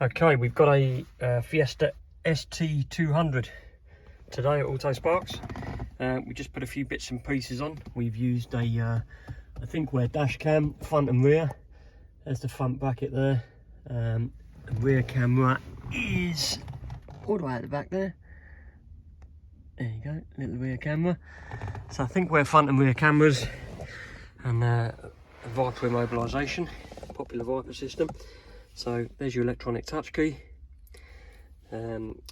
Okay, we've got a Fiesta ST200 today at Autosparx. We just put a few bits and pieces on. We've used a Thinkware dash cam, front and rear. There's the front bracket there. The rear camera is all the way at the back there. There you go, little rear camera. So I think we're front and rear cameras, and Viper immobilisation, popular Viper system. So there's your electronic touch key.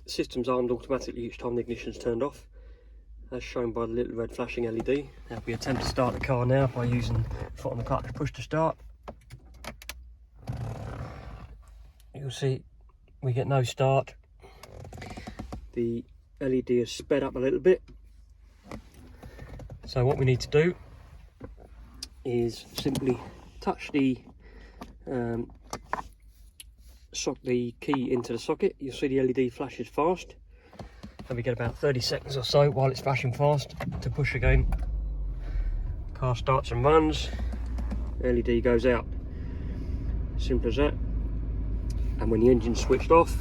System's armed automatically each time the ignition's turned off, as shown by the little red flashing LED. Now we attempt to start the car now by using foot on the clutch push to start. You'll see we get no start. The LED is sped up a little bit. So what we need to do is simply touch the key into the socket. You'll see the LED flashes fast, and we get about 30 seconds or so while it's flashing fast to push again. Car starts and runs, LED goes out. Simple as that. And when the engine's switched off,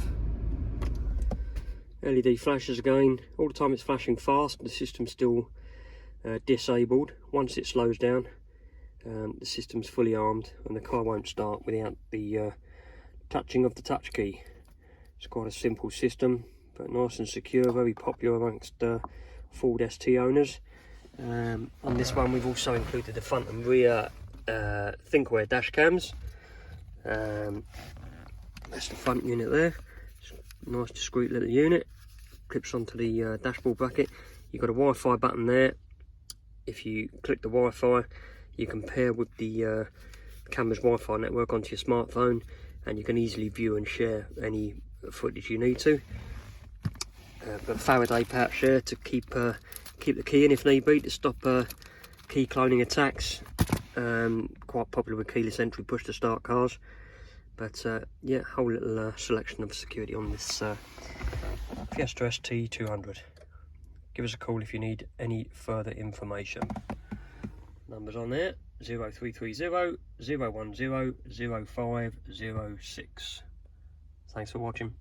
LED flashes again. All the time it's flashing fast, the system's still disabled. Once it slows down, the system's fully armed and the car won't start without the touching of the touch key. It's quite a simple system, but nice and secure, very popular amongst Ford ST owners. On this one we've also included the front and rear Thinkware dash cams. That's the front unit there. It's a nice discreet little unit. Clips onto the dashboard bracket. You've got a Wi-Fi button there. If you click the Wi-Fi, you can pair with the camera's Wi-Fi network onto your smartphone, and you can easily view and share any footage you need to. Got a Faraday pouch there to keep the key in if need be, to stop key cloning attacks. Quite popular with keyless entry push to start cars. But yeah, whole little selection of security on this Fiesta ST200. Give us a call if you need any further information. Numbers on there: 0330 010 0506. Thanks for watching.